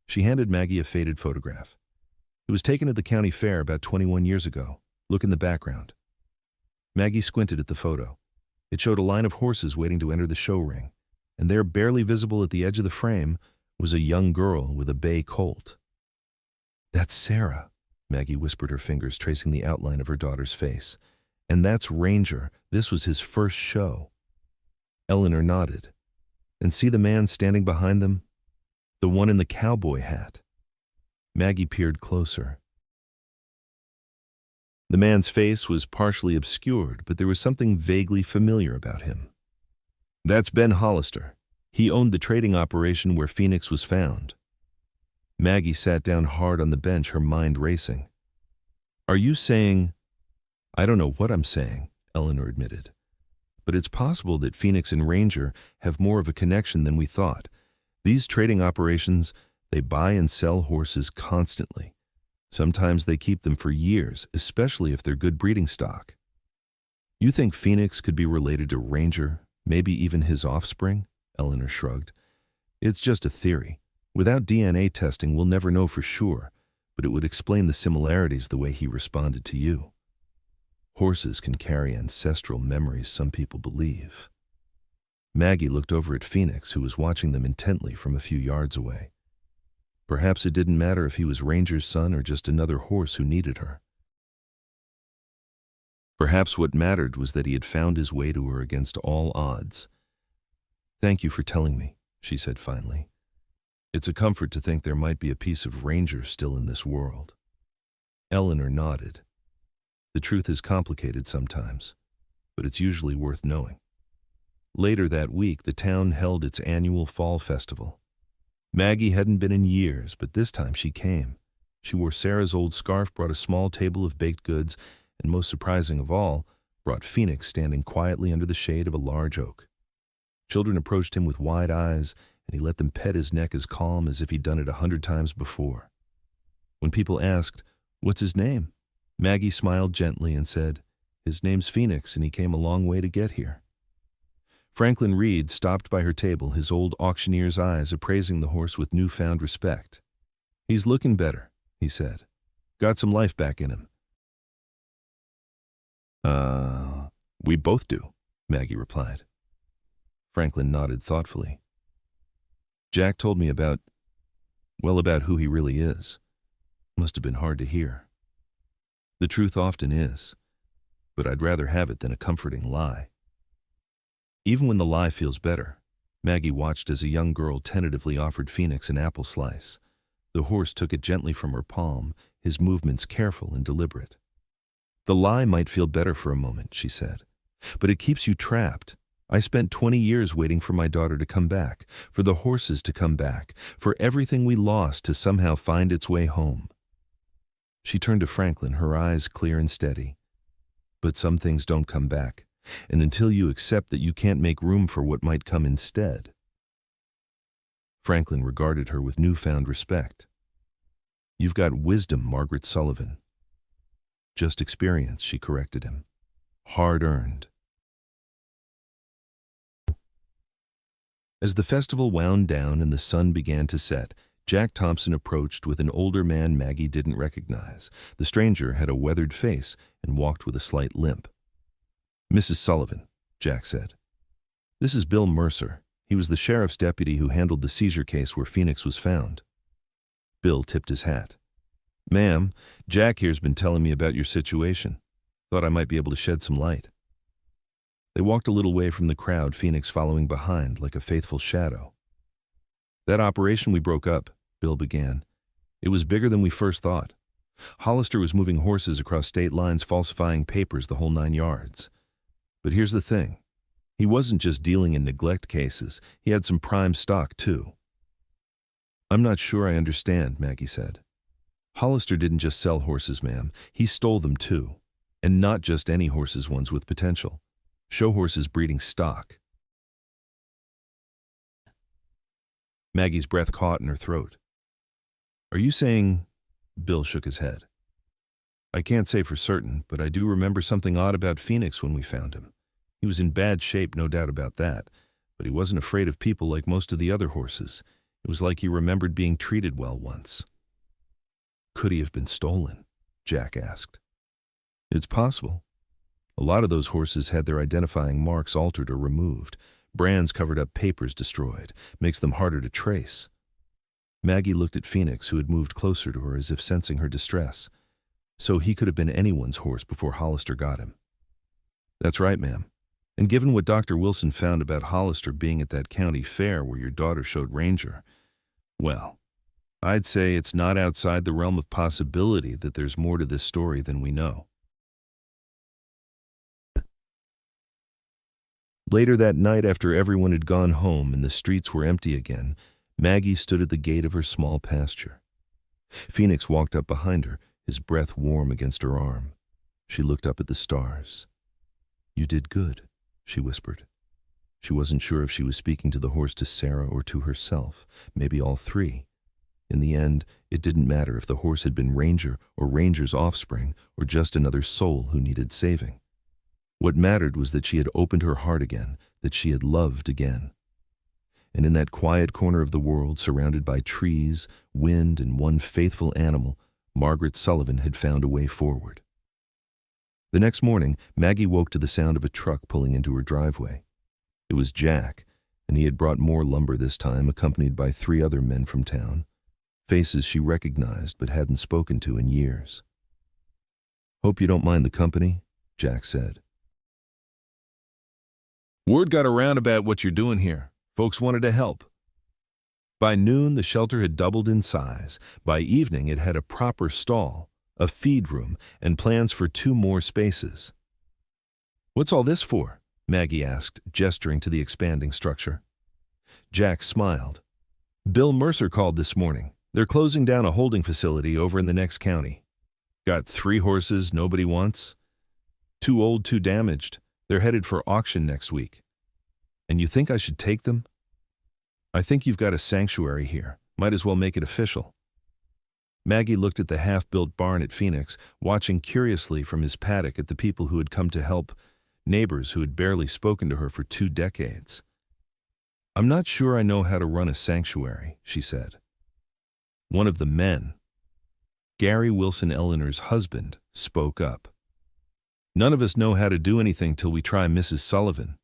She handed Maggie a faded photograph. "It was taken at the county fair about 21 years ago. Look in the background." Maggie squinted at the photo. It showed a line of horses waiting to enter the show ring, and there, barely visible at the edge of the frame, was a young girl with a bay colt. "That's Sarah," Maggie whispered, her fingers tracing the outline of her daughter's face. "And that's Ranger. This was his first show." Eleanor nodded. "And see the man standing behind them? The one in the cowboy hat." Maggie peered closer. The man's face was partially obscured, but there was something vaguely familiar about him. "That's Ben Hollister. He owned the trading operation where Phoenix was found." Maggie sat down hard on the bench, her mind racing. "Are you saying—" "I don't know what I'm saying," Eleanor admitted. "But it's possible that Phoenix and Ranger have more of a connection than we thought. These trading operations, they buy and sell horses constantly. Sometimes they keep them for years, especially if they're good breeding stock." "You think Phoenix could be related to Ranger, maybe even his offspring?" Eleanor shrugged. "It's just a theory. Without DNA testing, we'll never know for sure, but it would explain the similarities the way he responded to you. Horses can carry ancestral memories, some people believe." Maggie looked over at Phoenix, who was watching them intently from a few yards away. Perhaps it didn't matter if he was Ranger's son or just another horse who needed her. Perhaps what mattered was that he had found his way to her against all odds. "Thank you for telling me," she said finally. "It's a comfort to think there might be a piece of Ranger still in this world." Eleanor nodded. "The truth is complicated sometimes, but it's usually worth knowing." Later that week, the town held its annual fall festival. Maggie hadn't been in years, but this time she came. She wore Sarah's old scarf, brought a small table of baked goods, and most surprising of all, brought Phoenix standing quietly under the shade of a large oak. Children approached him with wide eyes, and he let them pet his neck as calm as if he'd done it 100 times before. When people asked, "What's his name?" Maggie smiled gently and said, "His name's Phoenix, and he came a long way to get here." Franklin Reed stopped by her table, his old auctioneer's eyes appraising the horse with newfound respect. "He's looking better," he said. "Got some life back in him." We both do," Maggie replied. Franklin nodded thoughtfully. "Jack told me about who he really is. Must have been hard to hear. The truth often is, but I'd rather have it than a comforting lie." Even when the lie feels better, Maggie watched as a young girl tentatively offered Phoenix an apple slice. The horse took it gently from her palm, his movements careful and deliberate. "The lie might feel better for a moment," she said, "but it keeps you trapped. I spent 20 years waiting for my daughter to come back, for the horses to come back, for everything we lost to somehow find its way home." She turned to Franklin, her eyes clear and steady. "But some things don't come back, and until you accept that you can't make room for what might come instead." Franklin regarded her with newfound respect. "You've got wisdom, Margaret Sullivan." "Just experience," she corrected him. "Hard-earned." As the festival wound down and the sun began to set, Jack Thompson approached with an older man Maggie didn't recognize. The stranger had a weathered face and walked with a slight limp. "Mrs. Sullivan," Jack said. "This is Bill Mercer. He was the sheriff's deputy who handled the seizure case where Phoenix was found." Bill tipped his hat. "Ma'am, Jack here's been telling me about your situation. Thought I might be able to shed some light." They walked a little way from the crowd, Phoenix following behind like a faithful shadow. "That operation we broke up," Bill began. "It was bigger than we first thought. Hollister was moving horses across state lines, falsifying papers, the whole 9 yards. But here's the thing. He wasn't just dealing in neglect cases. He had some prime stock, too." "I'm not sure I understand," Maggie said. "Hollister didn't just sell horses, ma'am. He stole them, too. And not just any horses, ones with potential. Show horses breeding stock." Maggie's breath caught in her throat. "Are you saying—" Bill shook his head. "I can't say for certain, but I do remember something odd about Phoenix when we found him. He was in bad shape, no doubt about that, but he wasn't afraid of people like most of the other horses. It was like he remembered being treated well once." "Could he have been stolen?" Jack asked. "It's possible. A lot of those horses had their identifying marks altered or removed. Brands covered up, papers destroyed. Makes them harder to trace." Maggie looked at Phoenix, who had moved closer to her as if sensing her distress. "So he could have been anyone's horse before Hollister got him." "That's right, ma'am. And given what Dr. Wilson found about Hollister being at that county fair where your daughter showed Ranger, well, I'd say it's not outside the realm of possibility that there's more to this story than we know." Later that night, after everyone had gone home and the streets were empty again, Maggie stood at the gate of her small pasture. Phoenix walked up behind her, his breath warm against her arm. She looked up at the stars. "You did good," she whispered. She wasn't sure if she was speaking to the horse, to Sarah, or to herself, maybe all three. In the end, it didn't matter if the horse had been Ranger or Ranger's offspring or just another soul who needed saving. What mattered was that she had opened her heart again, that she had loved again. And in that quiet corner of the world, surrounded by trees, wind, and one faithful animal, Margaret Sullivan had found a way forward. The next morning, Maggie woke to the sound of a truck pulling into her driveway. It was Jack, and he had brought more lumber this time, accompanied by 3 other men from town, faces she recognized but hadn't spoken to in years. "Hope you don't mind the company," Jack said. "Word got around about what you're doing here. Folks wanted to help." By noon, the shelter had doubled in size. By evening, it had a proper stall, a feed room, and plans for 2 more spaces. "What's all this for?" Maggie asked, gesturing to the expanding structure. Jack smiled. "Bill Mercer called this morning. They're closing down a holding facility over in the next county. Got 3 horses nobody wants. Too old, too damaged. They're headed for auction next week. And you think I should take them? I think you've got a sanctuary here. Might as well make it official." Maggie looked at the half-built barn at Phoenix, watching curiously from his paddock at the people who had come to help, neighbors who had barely spoken to her for 2 decades. "I'm not sure I know how to run a sanctuary," she said. One of the men, Gary Wilson Eleanor's husband, spoke up. "None of us know how to do anything till we try Mrs. Sullivan.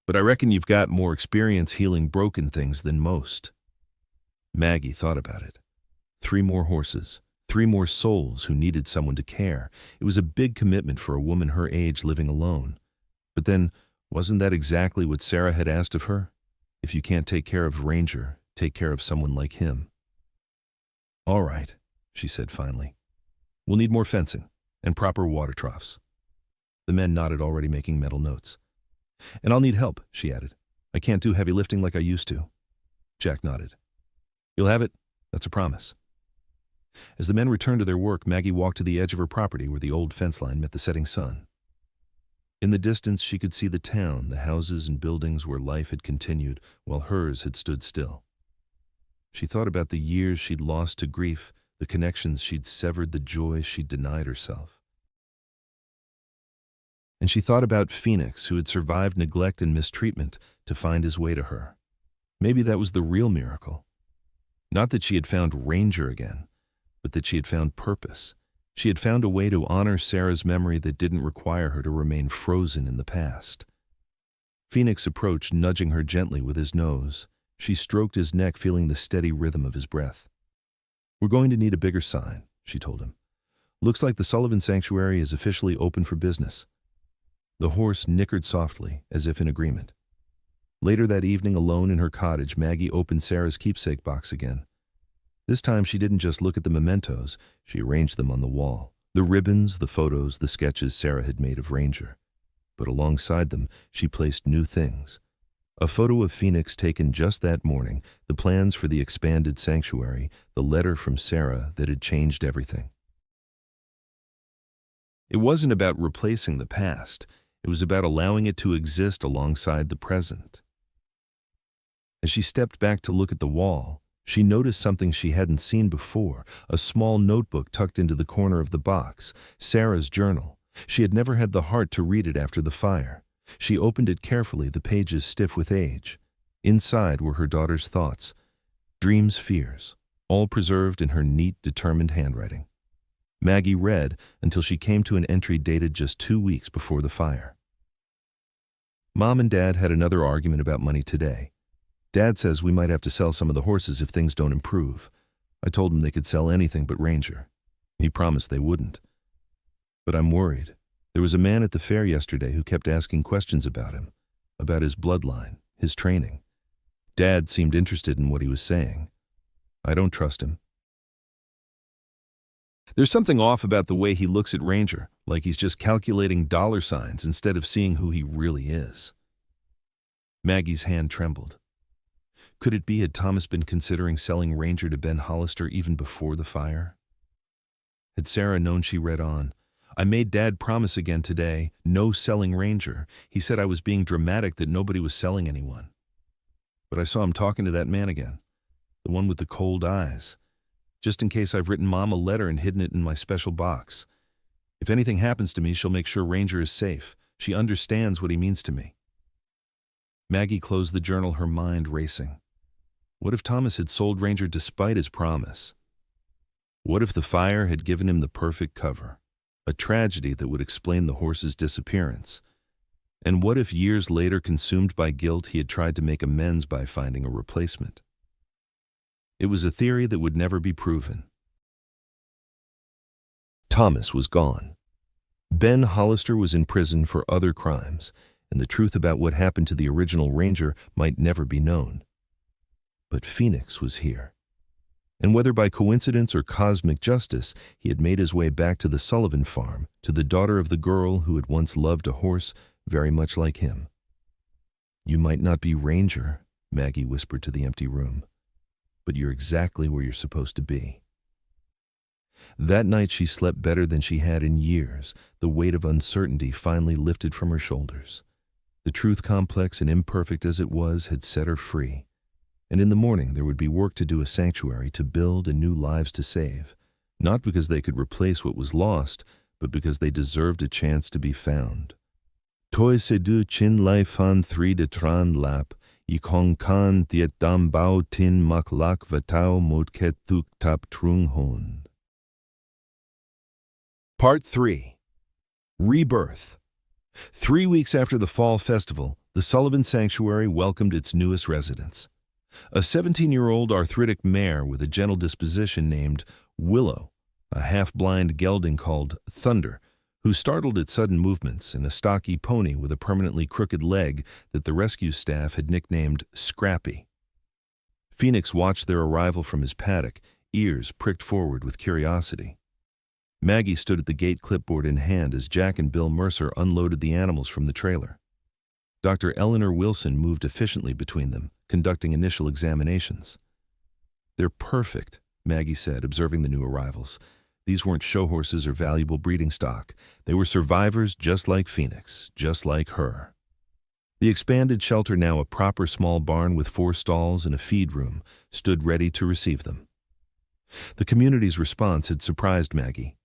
But I reckon you've got more experience healing broken things than most." Maggie thought about it. 3 more horses, 3 more souls who needed someone to care. It was a big commitment for a woman her age living alone. But then, wasn't that exactly what Sarah had asked of her? If you can't take care of Ranger, take care of someone like him. "All right," she said finally. "We'll need more fencing and proper water troughs." The men nodded, already making mental notes. "And I'll need help," she added. "I can't do heavy lifting like I used to." Jack nodded. "You'll have it. That's a promise." As the men returned to their work, Maggie walked to the edge of her property where the old fence line met the setting sun. In the distance, she could see the town, the houses and buildings where life had continued while hers had stood still. She thought about the years she'd lost to grief, the connections she'd severed, the joy she'd denied herself. And she thought about Phoenix, who had survived neglect and mistreatment to find his way to her. Maybe that was the real miracle. Not that she had found Ranger again, but that she had found purpose. She had found a way to honor Sarah's memory that didn't require her to remain frozen in the past. Phoenix approached, nudging her gently with his nose. She stroked his neck, feeling the steady rhythm of his breath. "We're going to need a bigger sign," she told him. "Looks like the Sullivan Sanctuary is officially open for business." The horse nickered softly, as if in agreement. Later that evening, alone in her cottage, Maggie opened Sarah's keepsake box again. This time she didn't just look at the mementos, she arranged them on the wall. The ribbons, the photos, the sketches Sarah had made of Ranger. But alongside them, she placed new things. A photo of Phoenix taken just that morning, the plans for the expanded sanctuary, the letter from Sarah that had changed everything. It wasn't about replacing the past, it was about allowing it to exist alongside the present. As she stepped back to look at the wall, she noticed something she hadn't seen before, a small notebook tucked into the corner of the box, Sarah's journal. She had never had the heart to read it after the fire. She opened it carefully, the pages stiff with age. Inside were her daughter's thoughts, dreams, fears, all preserved in her neat, determined handwriting. Maggie read until she came to an entry dated just 2 weeks before the fire. "Mom and Dad had another argument about money today. Dad says we might have to sell some of the horses if things don't improve. I told him they could sell anything but Ranger. He promised they wouldn't. But I'm worried. There was a man at the fair yesterday who kept asking questions about him, about his bloodline, his training. Dad seemed interested in what he was saying. I don't trust him. There's something off about the way he looks at Ranger, like he's just calculating dollar signs instead of seeing who he really is." Maggie's hand trembled. Could it be had Thomas been considering selling Ranger to Ben Hollister even before the fire? Had Sarah known? She read on. "I made Dad promise again today, no selling Ranger. He said I was being dramatic, that nobody was selling anyone. But I saw him talking to that man again, the one with the cold eyes. Just in case, I've written Mom a letter and hidden it in my special box. If anything happens to me, she'll make sure Ranger is safe. She understands what he means to me." Maggie closed the journal, her mind racing. What if Thomas had sold Ranger despite his promise? What if the fire had given him the perfect cover, a tragedy that would explain the horse's disappearance? And what if years later, consumed by guilt, he had tried to make amends by finding a replacement? It was a theory that would never be proven. Thomas was gone. Ben Hollister was in prison for other crimes, and the truth about what happened to the original Ranger might never be known. But Phoenix was here. And whether by coincidence or cosmic justice, he had made his way back to the Sullivan farm, to the daughter of the girl who had once loved a horse very much like him. "You might not be Ranger," Maggie whispered to the empty room, "but you're exactly where you're supposed to be." That night she slept better than she had in years. The weight of uncertainty finally lifted from her shoulders. The truth, complex and imperfect as it was, had set her free. And in the morning there would be work to do, a sanctuary to build and new lives to save, not because they could replace what was lost, but because they deserved a chance to be found. Toi se du chin lai fan 3 de tran lap, I kong kan tiet dam bao tin mak lak vatao mod ket thuk tap trung hon. Part 3. Rebirth. 3 weeks after the fall festival, the Sullivan Sanctuary welcomed its newest residents. A 17-year-old arthritic mare with a gentle disposition named Willow, a half-blind gelding called Thunder, who startled at sudden movements, and a stocky pony with a permanently crooked leg that the rescue staff had nicknamed Scrappy. Phoenix watched their arrival from his paddock, ears pricked forward with curiosity. Maggie stood at the gate, clipboard in hand, as Jack and Bill Mercer unloaded the animals from the trailer. Dr. Eleanor Wilson moved efficiently between them, conducting initial examinations. "They're perfect," Maggie said, observing the new arrivals. These weren't show horses or valuable breeding stock. They were survivors just like Phoenix, just like her. The expanded shelter, now a proper small barn with 4 stalls and a feed room, stood ready to receive them. The community's response had surprised Maggie.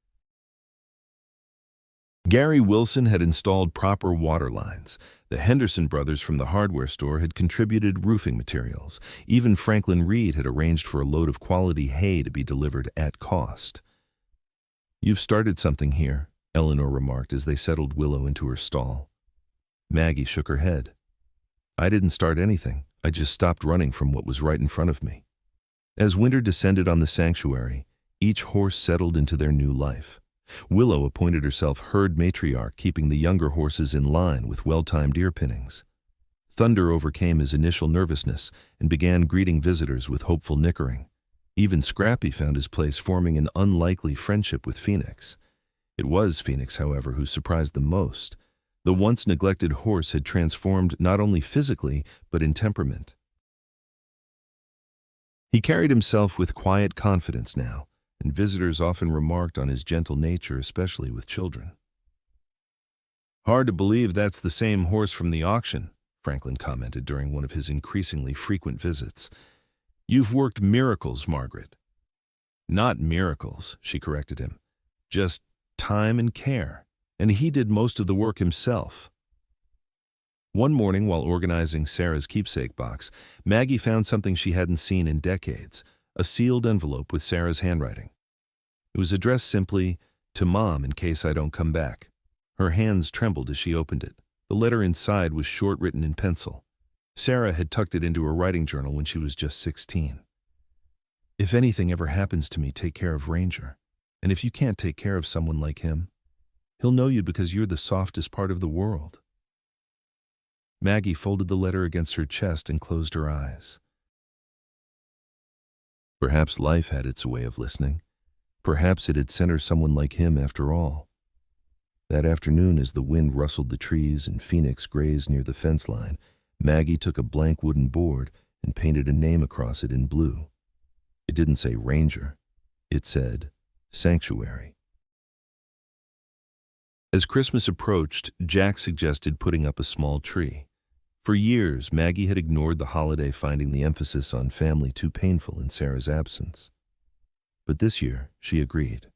Gary Wilson had installed proper water lines. The Henderson brothers from the hardware store had contributed roofing materials. Even Franklin Reed had arranged for a load of quality hay to be delivered at cost. "You've started something here," Eleanor remarked as they settled Willow into her stall. Maggie shook her head. "I didn't start anything. I just stopped running from what was right in front of me." As winter descended on the sanctuary, each horse settled into their new life. Willow appointed herself herd matriarch, keeping the younger horses in line with well-timed ear pinnings. Thunder overcame his initial nervousness and began greeting visitors with hopeful nickering. Even Scrappy found his place, forming an unlikely friendship with Phoenix. It was Phoenix, however, who surprised them most. The once neglected horse had transformed not only physically, but in temperament. He carried himself with quiet confidence now, and visitors often remarked on his gentle nature, especially with children. "Hard to believe that's the same horse from the auction," Franklin commented during one of his increasingly frequent visits. "You've worked miracles, Margaret." "Not miracles," she corrected him. "Just time and care. And he did most of the work himself." One morning, while organizing Sarah's keepsake box, Maggie found something she hadn't seen in decades, a sealed envelope with Sarah's handwriting. It was addressed simply, "To Mom in case I don't come back." Her hands trembled as she opened it. The letter inside was short, written in pencil. Sarah had tucked it into her writing journal when she was just 16. "If anything ever happens to me, take care of Ranger. And if you can't take care of someone like him, he'll know you because you're the softest part of the world." Maggie folded the letter against her chest and closed her eyes. Perhaps life had its way of listening. Perhaps it had sent her someone like him after all. That afternoon, as the wind rustled the trees and Phoenix grazed near the fence line, Maggie took a blank wooden board and painted a name across it in blue. It didn't say Ranger. It said Sanctuary. As Christmas approached, Jack suggested putting up a small tree. For years, Maggie had ignored the holiday, finding the emphasis on family too painful in Sarah's absence. But this year, she agreed.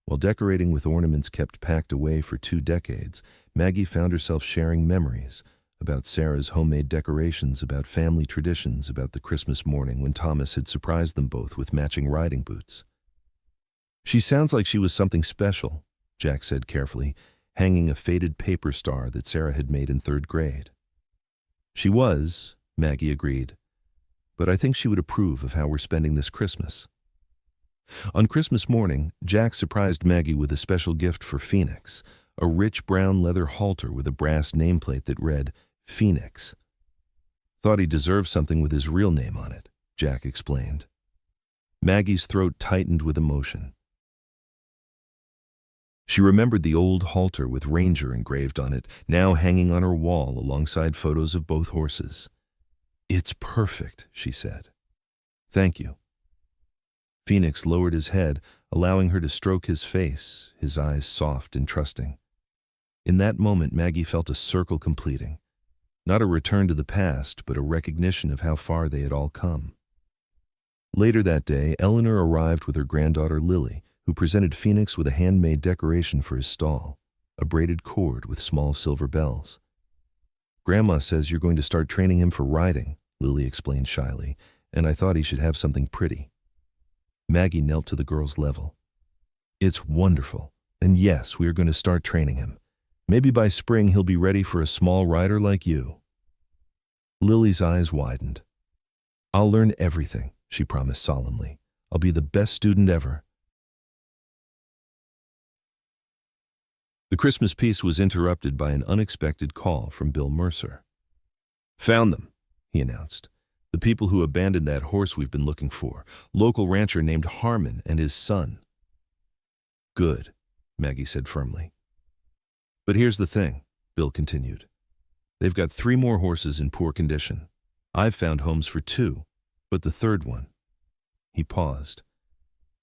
While decorating with ornaments kept packed away for 2 decades, Maggie found herself sharing memories about Sarah's homemade decorations, about family traditions, about the Christmas morning when Thomas had surprised them both with matching riding boots. "She sounds like she was something special," Jack said carefully, hanging a faded paper star that Sarah had made in 3rd grade. "She was," Maggie agreed, "but I think she would approve of how we're spending this Christmas." On Christmas morning, Jack surprised Maggie with a special gift for Phoenix, a rich brown leather halter with a brass nameplate that read, "Phoenix." "Thought he deserved something with his real name on it," Jack explained. Maggie's throat tightened with emotion. She remembered the old halter with Ranger engraved on it, now hanging on her wall alongside photos of both horses. "It's perfect," she said. "Thank you." Phoenix lowered his head, allowing her to stroke his face, his eyes soft and trusting. In that moment, Maggie felt a circle completing. Not a return to the past, but a recognition of how far they had all come. Later that day, Eleanor arrived with her granddaughter Lily, who presented Phoenix with a handmade decoration for his stall, a braided cord with small silver bells. "Grandma says you're going to start training him for riding," Lily explained shyly, "and I thought he should have something pretty." Maggie knelt to the girl's level. "It's wonderful, and yes, we are going to start training him. Maybe by spring he'll be ready for a small rider like you." Lily's eyes widened. "I'll learn everything," she promised solemnly. "I'll be the best student ever." The Christmas peace was interrupted by an unexpected call from Bill Mercer. "Found them," he announced. "The people who abandoned that horse we've been looking for. Local rancher named Harmon and his son." "Good," Maggie said firmly. "But here's the thing," Bill continued. "They've got 3 more horses in poor condition. I've found homes for 2, but the 3rd one..." He paused.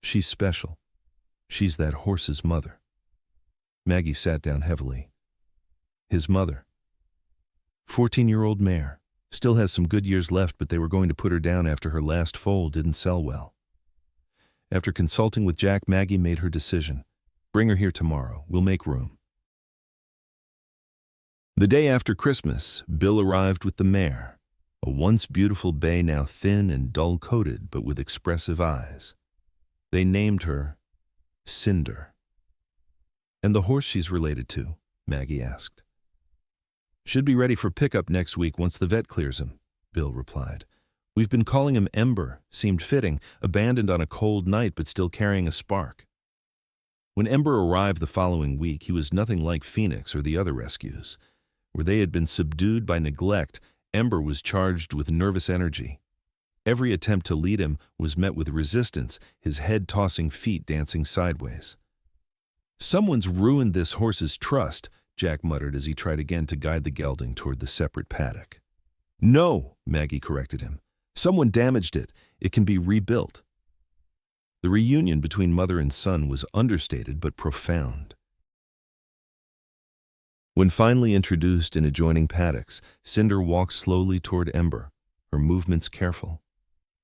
"She's special. She's that horse's mother." Maggie sat down heavily. "His mother. 14-year-old mare. Still has some good years left, but they were going to put her down after her last foal didn't sell well." After consulting with Jack, Maggie made her decision. "Bring her here tomorrow. We'll make room." The day after Christmas, Bill arrived with the mare, a once beautiful bay now thin and dull-coated but with expressive eyes. They named her Cinder. "And the horse she's related to?" Maggie asked. "Should be ready for pickup next week once the vet clears him," Bill replied. "We've been calling him Ember. Seemed fitting, abandoned on a cold night but still carrying a spark." When Ember arrived the following week, he was nothing like Phoenix or the other rescues. Where they had been subdued by neglect, Ember was charged with nervous energy. Every attempt to lead him was met with resistance, his head tossing, feet dancing sideways. "Someone's ruined this horse's trust," Jack muttered as he tried again to guide the gelding toward the separate paddock. "No," Maggie corrected him. "Someone damaged it. It can be rebuilt." The reunion between mother and son was understated but profound. When finally introduced in adjoining paddocks, Cinder walked slowly toward Ember, her movements careful.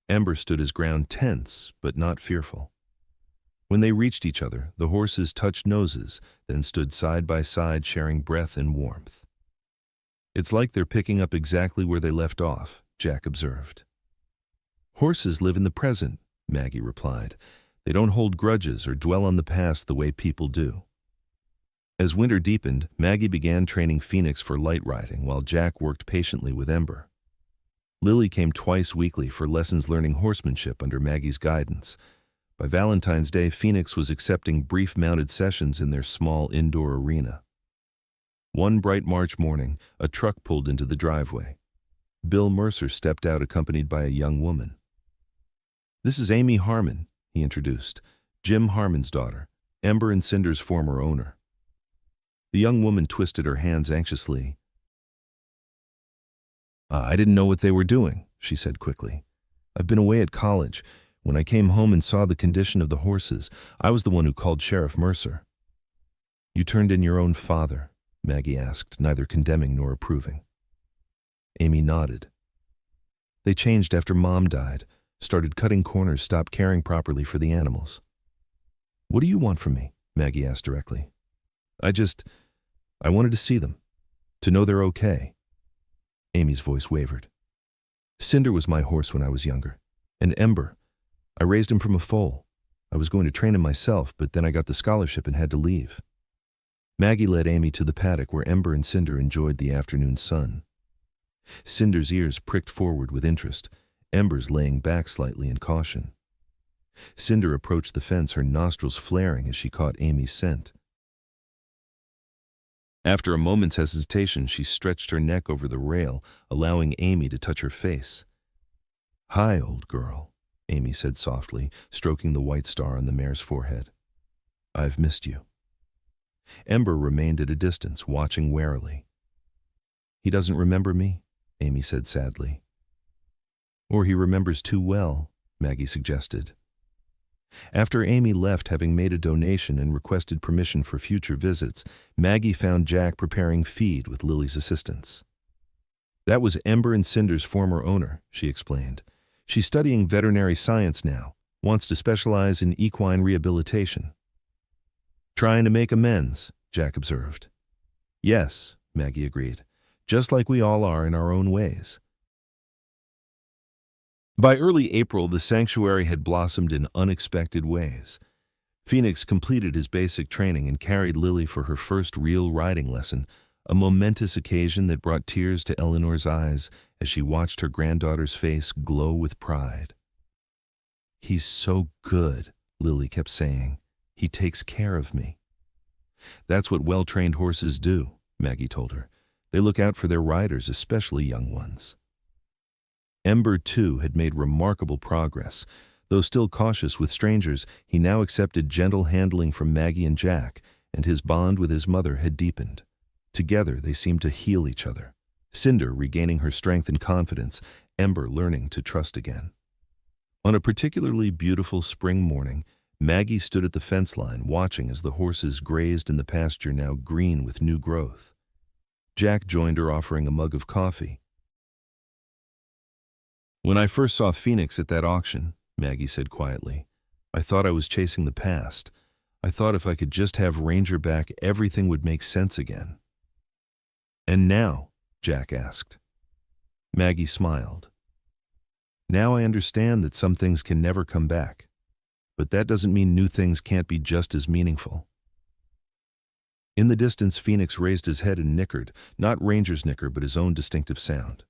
Ember stood his ground, tense but not fearful. When they reached each other, the horses touched noses, then stood side by side, sharing breath and warmth. "It's like they're picking up exactly where they left off," Jack observed. "Horses live in the present," Maggie replied. "They don't hold grudges or dwell on the past the way people do." As winter deepened, Maggie began training Phoenix for light riding while Jack worked patiently with Ember. Lily came twice weekly for lessons learning horsemanship under Maggie's guidance. By Valentine's Day, Phoenix was accepting brief mounted sessions in their small indoor arena. One bright March morning, a truck pulled into the driveway. Bill Mercer stepped out accompanied by a young woman. "This is Amy Harmon," he introduced, "Jim Harmon's daughter, Ember and Cinder's former owner." The young woman twisted her hands anxiously. "I didn't know what they were doing," she said quickly. "I've been away at college. When I came home and saw the condition of the horses, I was the one who called Sheriff Mercer." "You turned in your own father?" Maggie asked, neither condemning nor approving. Amy nodded. "They changed after Mom died, started cutting corners, stopped caring properly for the animals." "What do you want from me?" Maggie asked directly. I wanted to see them, to know they're okay." Amy's voice wavered. "Cinder was my horse when I was younger. And Ember, I raised him from a foal. I was going to train him myself, but then I got the scholarship and had to leave." Maggie led Amy to the paddock where Ember and Cinder enjoyed the afternoon sun. Cinder's ears pricked forward with interest, Ember's laying back slightly in caution. Cinder approached the fence, her nostrils flaring as she caught Amy's scent. After a moment's hesitation, she stretched her neck over the rail, allowing Amy to touch her face. "Hi, old girl," Amy said softly, stroking the white star on the mare's forehead. "I've missed you." Ember remained at a distance, watching warily. "He doesn't remember me," Amy said sadly. "Or he remembers too well," Maggie suggested. After Amy left, having made a donation and requested permission for future visits, Maggie found Jack preparing feed with Lily's assistance. "That was Ember and Cinder's former owner," she explained. "She's studying veterinary science now, wants to specialize in equine rehabilitation." "Trying to make amends," Jack observed. "Yes," Maggie agreed, "just like we all are in our own ways." By early April, the sanctuary had blossomed in unexpected ways. Phoenix completed his basic training and carried Lily for her first real riding lesson, a momentous occasion that brought tears to Eleanor's eyes as she watched her granddaughter's face glow with pride. "He's so good," Lily kept saying. "He takes care of me." "That's what well-trained horses do," Maggie told her. "They look out for their riders, especially young ones." Ember, too, had made remarkable progress. Though still cautious with strangers, he now accepted gentle handling from Maggie and Jack, and his bond with his mother had deepened. Together, they seemed to heal each other. Cinder regaining her strength and confidence, Ember learning to trust again. On a particularly beautiful spring morning, Maggie stood at the fence line watching as the horses grazed in the pasture now green with new growth. Jack joined her, offering a mug of coffee. "When I first saw Phoenix at that auction," Maggie said quietly, "I thought I was chasing the past. I thought if I could just have Ranger back, everything would make sense again." And now? Jack asked. Maggie smiled. Now I understand that some things can never come back, but that doesn't mean new things can't be just as meaningful. In the distance, Phoenix raised his head and nickered, not Ranger's nicker, but his own distinctive sound.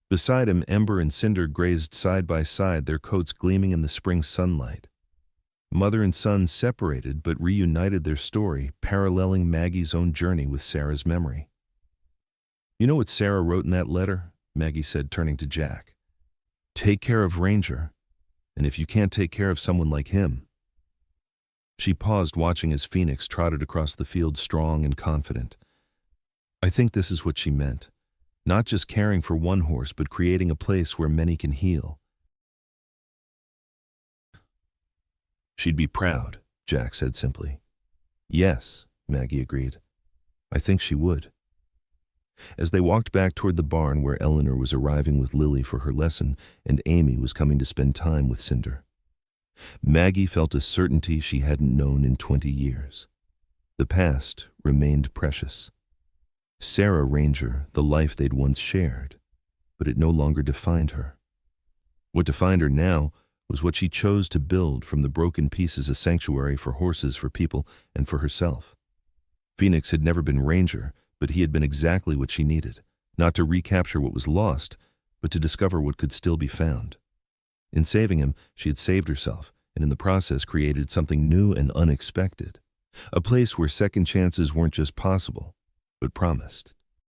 Beside him, Ember and Cinder grazed side by side, their coats gleaming in the spring sunlight. Mother and son separated but reunited, their story paralleling Maggie's own journey with Sarah's memory. You know what Sarah wrote in that letter? Maggie said, turning to Jack. Take care of Ranger, and if you can't take care of someone like him. She paused, watching as Phoenix trotted across the field, strong and confident. I think this is what she meant. Not just caring for one horse, but creating a place where many can heal. She'd be proud, Jack said simply. Yes, Maggie agreed. I think she would. As they walked back toward the barn where Eleanor was arriving with Lily for her lesson and Amy was coming to spend time with Cinder, Maggie felt a certainty she hadn't known in 20 years. The past remained precious. Sarah Ranger, the life they'd once shared, but it no longer defined her. What defined her now was what she chose to build from the broken pieces, a sanctuary for horses, for people, and for herself. Phoenix had never been Ranger, but he had been exactly what she needed, not to recapture what was lost, but to discover what could still be found. In saving him, she had saved herself, and in the process created something new and unexpected, a place where second chances weren't just possible, but promised.